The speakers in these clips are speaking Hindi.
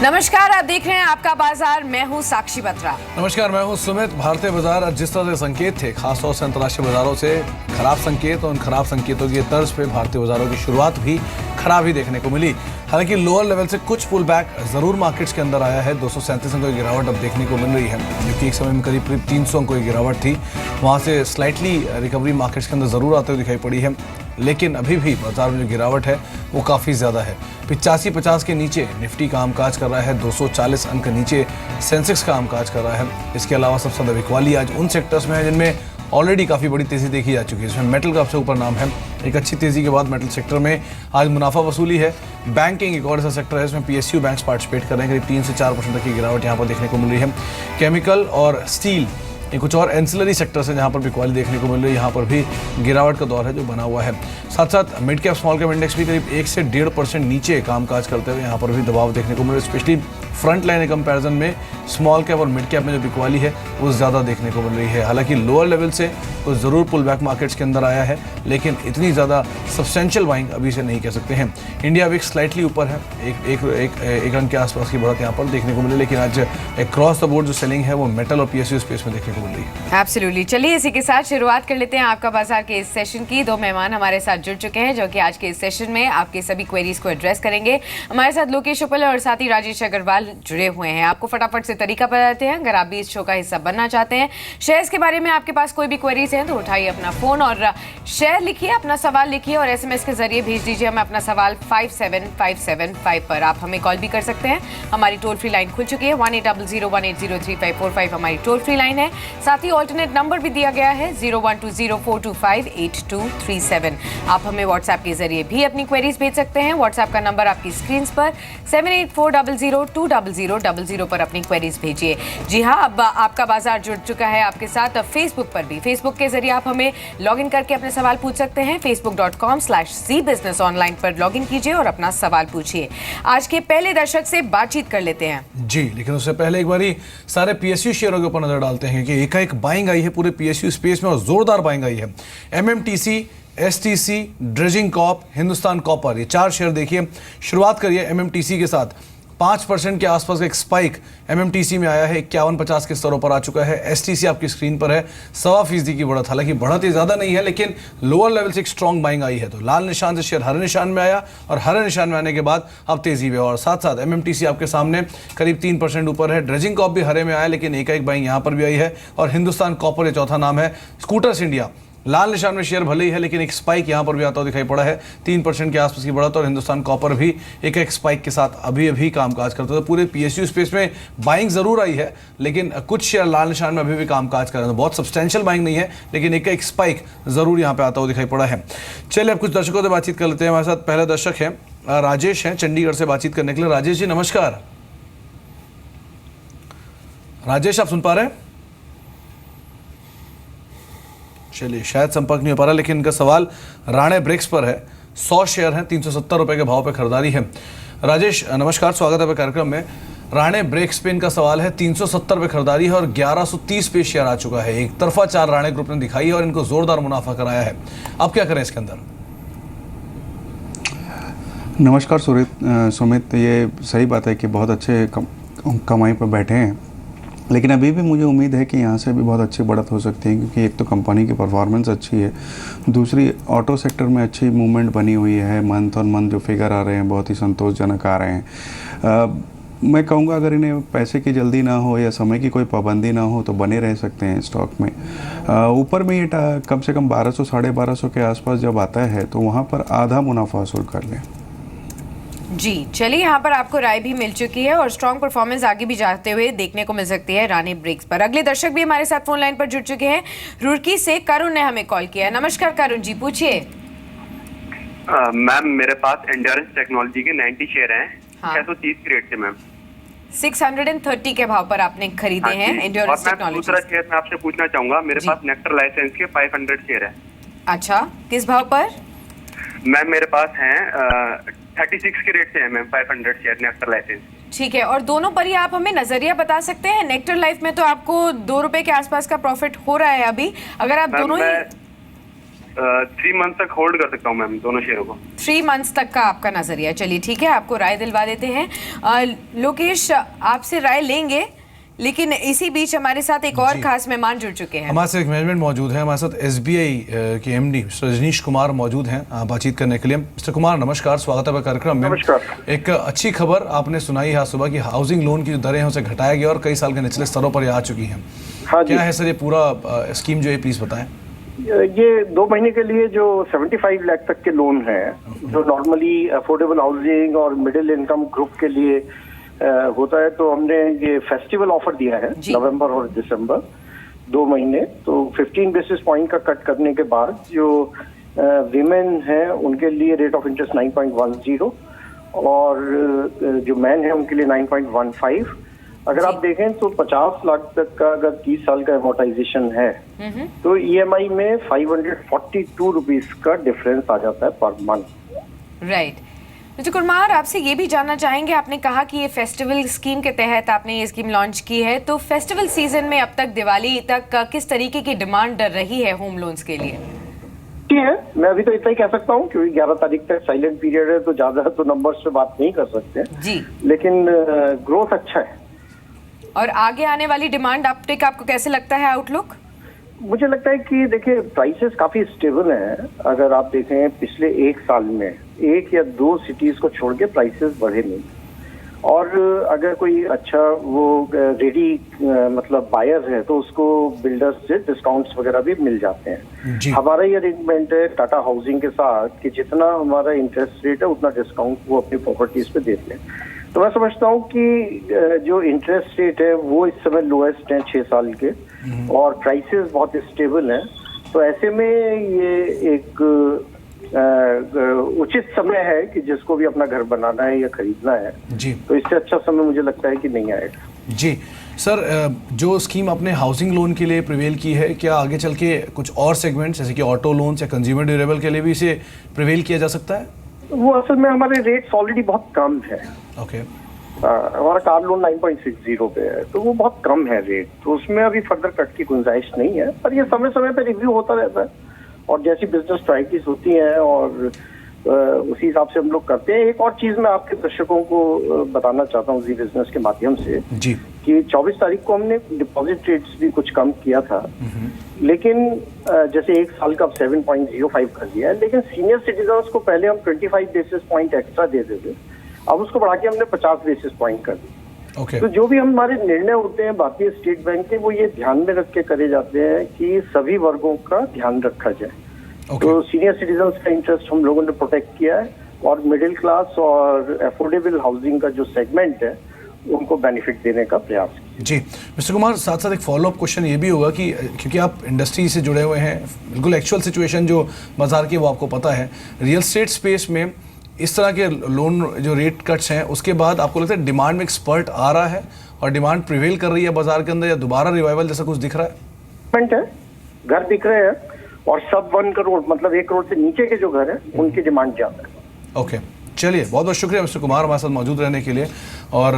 नमस्कार, आप देख रहे हैं आपका बाजार। मैं हूं साक्षी बत्रा। नमस्कार, मैं हूं सुमित। भारतीय बाजार जिस तरह से संकेत थे, खासतौर से अंतर्राष्ट्रीय बाजारों से खराब संकेत, और उन खराब संकेतों की तर्ज पे भारतीय बाजारों की शुरुआत भी खराब ही देखने को मिली। हालांकि लोअर लेवल से कुछ पुल बैक जरूर मार्केट्स के अंदर आया है। 237 अंकों की गिरावट अब देखने को मिल रही है, जो कि एक समय में करीब 300 अंकों की गिरावट थी। वहाँ से स्लाइटली रिकवरी मार्केट्स के अंदर जरूर आते हुए दिखाई पड़ी है, लेकिन अभी भी बाजार में जो गिरावट है वो काफ़ी ज़्यादा है। 85-50 के नीचे निफ्टी कामकाज कर रहा है, 240 अंक नीचे सेंसेक्स कामकाज कर रहा है। इसके अलावा सबसे ज़्यादा बिकवाली आज उन सेक्टर्स में है जिनमें ऑलरेडी काफ़ी बड़ी तेज़ी देखी जा चुकी है। इसमें मेटल का सबसे ऊपर नाम है। एक अच्छी तेज़ी के बाद मेटल सेक्टर में आज मुनाफा वसूली है। बैंकिंग एक और ऐसा सेक्टर है इसमें PSU बैंक्स पार्टिसिपेट कर रहे हैं। करीब 3 से 4% तक की गिरावट यहाँ पर देखने को मिल रही है। केमिकल और स्टील, ये कुछ और एंसिलरी सेक्टर्स हैं जहाँ पर बिकवाली देखने को मिल रही है। यहाँ पर भी गिरावट का दौर है जो बना हुआ है। साथ साथ mid cap small cap index भी करीब 1 से 1.5% नीचे कामकाज करते हुए यहाँ पर भी दबाव देखने को मिल रहा है। स्पेशली फ्रंट लाइन कंपैरिजन में स्मॉल कैप और मिड कैप में जो बिकवाली है वो ज़्यादा देखने को मिल रही है। हालांकि लोअर लेवल से तो ज़रूर पुल बैक मार्केट्स के अंदर आया है, लेकिन इतनी ज़्यादा सब्सटेंशियल बाइंग अभी से नहीं कह सकते हैं। इंडिया अभी स्लाइटली ऊपर है, एक अंक के आसपास की बढ़त यहाँ पर देखने को मिली, लेकिन आज क्रॉस द बोर्ड जो सेलिंग है वो मेटल और PSU स्पेस में देखने को मिल रही है। एब्सोल्युटली। चलिए इसी के साथ शुरुआत कर लेते हैं आपका बाजार के इस सेशन की। 2 मेहमान हमारे साथ जुड़ चुके हैं जो कि आज के इस सेशन में आपके सभी क्वेरीज को एड्रेस करेंगे। हमारे साथ लोकेश उपल और साथ ही राजेश अग्रवाल जुड़े हुए हैं। आपको फटाफट से तरीका बताते हैं, अगर आप भी इस शो का हिस्सा बनना चाहते हैं, शेयर्स के बारे में आपके पास कोई भी क्वेरीज हैं तो उठाइए अपना फोन और शेयर लिखिए, अपना सवाल लिखिए और SMS के जरिए भेज दीजिए हमें अपना सवाल 57575 पर। आप हमें कॉल भी कर सकते हैं। हमारी टोल फ्री लाइन खुल चुकी है, 180018035545 हमारी टोल फ्री लाइन है। साथ ही ऑल्टरनेट नंबर भी दिया गया है 012042582237। आप हमें व्हाट्सएप के जरिए भी अपनी क्वेरीज भेज सकते हैं। व्हाट्सएप का नंबर आपकी स्क्रीन पर 7840020000 पर अपनी क्वेरीज भेजिए। जी हाँ, अब आपका बाजार जुड़ चुका है आपके साथ फेसबुक पर भी। फेसबुक के जरिए आप हमें लॉगिन करके अपने सवाल पूछ सकते हैं। facebook.com/zbusinessonline पर लॉगिन कीजिए और अपना सवाल पूछिए। आज के पहले दर्शक से बातचीत कर लेते हैं। जी, लेकिन उससे पहले एक बारी सारे PSU शेयरों के ऊपर नजर डालते हैं कि एकाएक बाइंग आई है पूरे PSU स्पेस में और जोरदार बाइंग आई है। MMTC, STC, dredging Corp, Hindustan copper, ये 4 शेयर देखिए। शुरुआत करिए MMTC के साथ। 5% के आसपास का एक स्पाइक MMTC में आया है, 51-50 के स्तरों पर आ चुका है। STC आपकी स्क्रीन पर है, 1.25% की बढ़त। हालांकि बढ़त ही ज़्यादा नहीं है, लेकिन लोअर लेवल से एक स्ट्रॉन्ग बाइंग आई है। तो लाल निशान से शेयर हरे निशान में आया और हरे निशान में आने के बाद अब तेजी में। और साथ साथ MMTC आपके सामने करीब 3% ऊपर है। ड्रेजिंग कॉर्प भी हरे में आया, लेकिन एक बाइंग यहाँ पर भी आई है। और हिंदुस्तान कॉपर ये चौथा नाम है। स्कूटर्स इंडिया लाल निशान में शेयर भले ही है, लेकिन एक स्पाइक यहाँ पर भी आता हुआ दिखाई पड़ा है, 3% के आसपास की बढ़त। और हिंदुस्तान कॉपर भी एक स्पाइक के साथ अभी कामकाज करता है। तो पूरे PSU स्पेस में बाइंग जरूर आई है, लेकिन कुछ शेयर लाल निशान में अभी भी कामकाज कर रहे हैं। बहुत सब्सटेंशियल बाइंग नहीं है, लेकिन एक स्पाइक जरूर यहाँ पे आता हुआ दिखाई पड़ा है। चलिए अब कुछ दर्शकों से बातचीत कर लेते हैं। हमारे साथ पहले दर्शक हैं राजेश हैं, चंडीगढ़ से बातचीत करने के लिए। राजेश जी नमस्कार। राजेश, आप सुन पा रहे हैं? चलिए, शायद संपर्क नहीं हो पा रहा, लेकिन इनका सवाल राणे ब्रिक्स पर है। 100 शेयर हैं, 370 रुपए के भाव पे खरीदारी है। राजेश नमस्कार, स्वागत है कार्यक्रम में। राणे ब्रिक्स पे इनका सवाल है, 370 रुपए खरीदारी है और 1130 पे शेयर आ चुका है। एक तरफा 4 राणे ग्रुप ने दिखाई है और इनको जोरदार मुनाफा कराया है। अब क्या करें इसके अंदर? नमस्कार सुमित, ये सही बात है कि बहुत अच्छे कमाई पर बैठे हैं, लेकिन अभी भी मुझे उम्मीद है कि यहाँ से भी बहुत अच्छी बढ़त हो सकती है, क्योंकि एक तो कंपनी की परफॉर्मेंस अच्छी है, दूसरी ऑटो सेक्टर में अच्छी मूवमेंट बनी हुई है। मंथ ऑन मंथ जो फिगर आ रहे हैं बहुत ही संतोषजनक आ रहे हैं। मैं कहूँगा अगर इन्हें पैसे की जल्दी ना हो या समय की कोई पाबंदी ना हो तो बने रह सकते हैं स्टॉक में। ऊपर में ये कम से कम 1200 साढ़े 1200 के आसपास जब आता है तो वहाँ पर आधा मुनाफा वसूल कर लें। जी चलिए, यहाँ पर आपको राय भी मिल चुकी है और स्ट्रॉन्ग परफॉर्मेंस आगे भी जाते हुए देखने को मिल सकती है राणे ब्रिक्स पर। अगले दर्शक भी हमारे साथ फोन लाइन पर जुड़ चुके हैं। रुड़की से करुण ने हमें कॉल किया है। नमस्कार करुण जी, पूछिए। मैम मेरे पास एंड्योरेंस टेक्नोलॉजी के 90 शेयर हैं। हाँ। 630 क्रेट से मैम 630 के भाव पर आपने खरीदे हैं एंड्योरेंस टेक्नोलॉजी। दूसरा शेयर मैं आपसे पूछना चाहूंगा, मेरे पास नेक्टर लाइसेंस के 500 शेयर है। अच्छा, किस भाव पर? मैम मेरे पास हैं 36 के रेट से है मैम 500 शेयर नेक्टर लाइसेंस। ठीक है, और दोनों पर ही आप हमें नजरिया बता सकते हैं। नेक्टर लाइफ में तो आपको 2 रुपए के आसपास का प्रॉफिट हो रहा है अभी, अगर आप दोनों ही 3 मंथ तक होल्ड कर सकता हूँ मैम दोनों शेयरों को। 3 मंथ्स तक का आपका नजरिया। चलिए ठीक है, आपको राय दिलवा देते हैं। लोकेश, आपसे राय लेंगे, लेकिन इसी बीच हमारे साथ एक और जी। खास मेहमान जुड़ चुके हैं। हमारे साथ एक मैनेजमेंट मौजूद है, हमारे साथ एसबीआई के एमडी मिस्टर रजनीश कुमार मौजूद हैं बातचीत करने के लिए। मिस्टर कुमार नमस्कार, स्वागत है कार्यक्रम में। नमस्कार। एक अच्छी खबर आपने सुनाई है आज सुबह की हाउसिंग लोन की जो दरें हैं उसे घटाया गया और कई साल के निचले स्तरों पर ये आ चुकी हैं। हाँ जी। क्या है सर ये पूरा स्कीम जो है, प्लीज बताएं। ये 2 महीने के लिए जो 75 लाख तक के लोन है, जो नॉर्मली अफोर्डेबल हाउसिंग और मिडिल इनकम ग्रुप के लिए होता है, तो हमने ये फेस्टिवल ऑफर दिया है नवंबर और दिसंबर 2 महीने। तो 15 बेसिस पॉइंट का कट करने के बाद जो विमेन है उनके लिए रेट ऑफ इंटरेस्ट 9.10 और जो मैन है उनके लिए 9.15। अगर आप देखें तो 50 लाख तक का अगर 30 साल का अमोर्टाइजेशन है तो ईएमआई में 542 रुपीज का डिफरेंस आ जाता है per month. Right. Mister Kumar, आपसे ये भी जानना चाहेंगे, आपने कहा कि ये फेस्टिवल स्कीम के तहत आपने ये स्कीम लॉन्च की है, तो फेस्टिवल सीजन में अब तक दिवाली तक किस तरीके की डिमांड रही है होम लोन्स के लिए? ठीक है, मैं अभी तो इतना ही कह सकता हूँ क्योंकि 11 तारीख तक साइलेंट पीरियड है, तो ज्यादा तो नंबर्स पे बात नहीं कर सकते जी, लेकिन ग्रोथ अच्छा है। और आगे आने वाली डिमांड अपटेक आपको कैसे लगता है, आउटलुक? मुझे लगता है कि देखिए प्राइसेस काफी स्टेबल हैं। अगर आप देखें पिछले 1 साल में 1 या 2 सिटीज को छोड़ के प्राइसेस बढ़े नहीं। और अगर कोई अच्छा वो रेडी मतलब बायर है तो उसको बिल्डर्स से डिस्काउंट्स वगैरह भी मिल जाते हैं। हमारा ये अरेंजमेंट है टाटा हाउसिंग के साथ कि जितना हमारा इंटरेस्ट रेट है उतना डिस्काउंट वो अपनी प्रॉपर्टीज पे देते हैं। तो मैं समझता हूँ कि जो इंटरेस्ट रेट है वो इस समय लोएस्ट है 6 साल के और प्राइसेस बहुत स्टेबल हैं। तो ऐसे में ये एक उचित समय है कि जिसको भी अपना घर बनाना है या खरीदना है जी, तो इससे अच्छा समय मुझे लगता है कि नहीं आएगा। जी सर, जो स्कीम आपने हाउसिंग लोन के लिए प्रिवेल की है, क्या आगे चल के कुछ और सेगमेंट जैसे कि ऑटो लोन्स या कंज्यूमर ड्यूरेबल के लिए भी इसे प्रिवेल किया जा सकता है? वो असल में हमारे रेट्स ऑलरेडी बहुत कम है। ओके। हमारा कार लोन 9.60 पे है, तो वो बहुत कम है रेट, तो उसमें अभी फर्दर कट की गुंजाइश नहीं है। पर ये समय समय पे रिव्यू होता रहता है और जैसी बिजनेस प्रायोरिटीज होती हैं और उसी हिसाब से हम लोग करते हैं। एक और चीज मैं आपके दर्शकों को बताना चाहता हूँ जी बिजनेस के माध्यम से जी, कि 24 तारीख को हमने डिपॉजिट रेट्स भी कुछ कम किया था, लेकिन जैसे 1 साल का अब 7.05 कर दिया है, लेकिन सीनियर सिटीजन्स को पहले हम 25 बेसिस पॉइंट एक्स्ट्रा देते थे, अब उसको बढ़ा के हमने 50 बेसिस पॉइंट कर दी। ओके। तो जो भी हमारे निर्णय होते हैं भारतीय स्टेट बैंक के, वो ये ध्यान में रख के करे जाते हैं कि सभी वर्गों का ध्यान रखा जाए। तो सीनियर सिटीजन्स का इंटरेस्ट हम लोगों ने प्रोटेक्ट किया है और मिडिल क्लास और अफोर्डेबल हाउसिंग का जो सेगमेंट है उनको बेनिफिट देने का प्रयास किया। जी मिस्टर कुमार, साथ साथ एक फॉलोअप क्वेश्चन ये भी होगा कि क्योंकि आप इंडस्ट्री से जुड़े हुए हैं, बिल्कुल एक्चुअल सिचुएशन जो बाजार की वो आपको पता है, रियल एस्टेट स्पेस में इस तरह के लोन जो रेट कट्स हैं उसके बाद आपको लगता है डिमांड में एक स्पर्ट आ रहा है और डिमांड प्रिवेल कर रही है बाजार के अंदर, या दोबारा रिवाइवल जैसा कुछ दिख रहा है? है घर बिक रहे हैं और सब 1 करोड़ मतलब 1 करोड़ से नीचे के जो घर है उनकी डिमांड ज्यादा है। ओके, चलिए बहुत बहुत शुक्रिया मिस्टर कुमार हमारे साथ मौजूद रहने के लिए और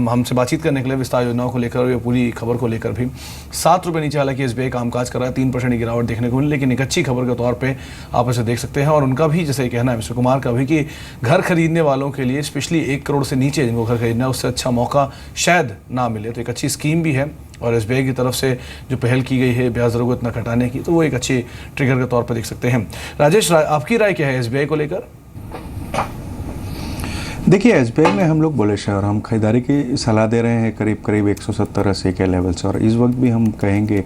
हमसे बातचीत करने के लिए विस्तार योजनाओं को लेकर और ये पूरी खबर को लेकर भी। 7 रुपये नीचे हालांकि एसबीआई कामकाज कर रहा है, 3% की गिरावट देखने को मिली, लेकिन एक अच्छी खबर के तौर पे आप इसे देख सकते हैं। और उनका भी जैसे कहना है मिस्टर कुमार का भी कि घर खरीदने वालों के लिए स्पेशली 1 करोड़ से नीचे जिनको घर खरीदना है उससे अच्छा मौका शायद ना मिले, तो एक अच्छी स्कीम भी है और एसबीआई की तरफ से जो पहल की गई है ब्याज दरों को इतना घटाने की, तो वो एक अच्छी ट्रिगर के तौर पर देख सकते हैं। राजेश, आपकी राय क्या है एसबीआई को लेकर? देखिए एसबीआई में हम लोग बुलिश है और हम खरीदारी की सलाह दे रहे हैं करीब करीब 170-80 के लेवल से। और इस वक्त भी हम कहेंगे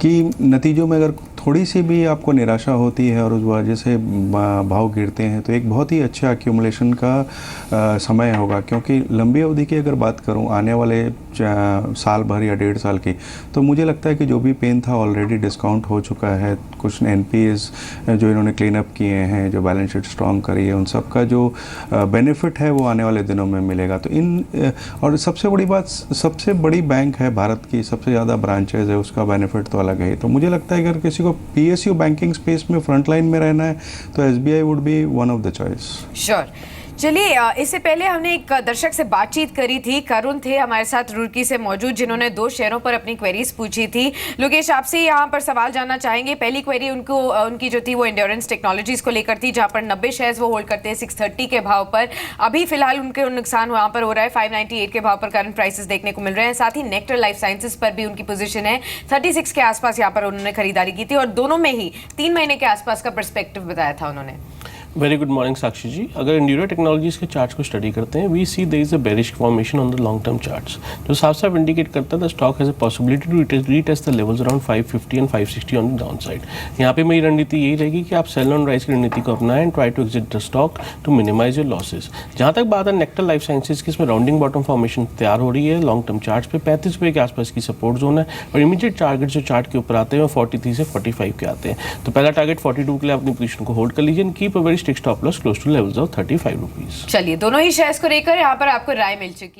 कि नतीजों में अगर थोड़ी सी भी आपको निराशा होती है और उस वजह से भाव गिरते हैं तो एक बहुत ही अच्छा एक्यूमुलेशन का समय होगा, क्योंकि लंबी अवधि की अगर बात करूं आने वाले साल भर या 1.5 साल की, तो मुझे लगता है कि जो भी पेन था ऑलरेडी डिस्काउंट हो चुका है। कुछ एनपीएस जो इन्होंने क्लीन अप किए हैं, जो बैलेंस शीट स्ट्रॉन्ग करी है, उन सब का जो बेनिफिट है वो आने वाले दिनों में मिलेगा। तो और सबसे बड़ी बात, सबसे बड़ी बैंक है भारत की, सबसे ज़्यादा ब्रांचेज है, उसका बेनिफिट तो अलग है। तो मुझे लगता है अगर किसी को पीएसयू बैंकिंग स्पेस में फ्रंट लाइन में रहना है तो SBI would be one of the choice. Sure. चलिए इससे पहले हमने एक दर्शक से बातचीत करी थी। करुण थे हमारे साथ रुड़की से मौजूद, जिन्होंने 2 शेयरों पर अपनी क्वेरीज पूछी थी। लोकेश, आपसे यहाँ पर सवाल जानना चाहेंगे। पहली क्वेरी उनकी जो थी वो एंड्योरेंस टेक्नोलॉजीज को लेकर थी, जहाँ पर 90 शेयर्स वो होल्ड करते हैं 630 के भाव पर। अभी फिलहाल उनके नुकसान वहाँ पर हो रहा है 598 के भाव पर करंट प्राइसेस देखने को मिल रहे हैं। साथ ही नेक्टर लाइफ साइंसेज पर भी उनकी पोजीशन है 36 के आसपास, यहाँ पर उन्होंने खरीदारी की थी और दोनों में ही 3 महीने के आसपास का पर्सपेक्टिव बताया था उन्होंने। Very good morning Sakshi ji. अगर एंड्यूरो टेक्नोलॉजीज के चार्ट्स को स्टडी करते हैं, we see there is a bearish formation on the long term charts, जो साफ साफ इंडिकेट करता है the stock has a possibility to retest the levels around 550 and 560 on the down side. यहाँ पे मेरी रणनीति यही रहेगी कि आप सेल ऑन राइज की रणनीति को अपनाएं and try to exit the stock to minimise your losses. जहाँ तक बात है नेक्टर लाइफ साइंसेज की, इसमें राउंडिंग बॉटम फॉर्मेशन तैयार हो रही है लॉन्ग टर्म चार्ट्स पे। 35 रुपये के आसपास की सपोर्ट जोन है और इमीडिएट टारगेट जो चार्ट के ऊपर आते हैं वो 43 से 45 के आते हैं। तो पहला टारगेट 42 के लिए अपनी पोजीशन को होल्ड कर लीजिए and keep a very strict stop loss close two levels of 35 rupees. चलिए, दोनों ही शेयर्स को लेकर यहाँ पर आपको राय मिल चुकी है।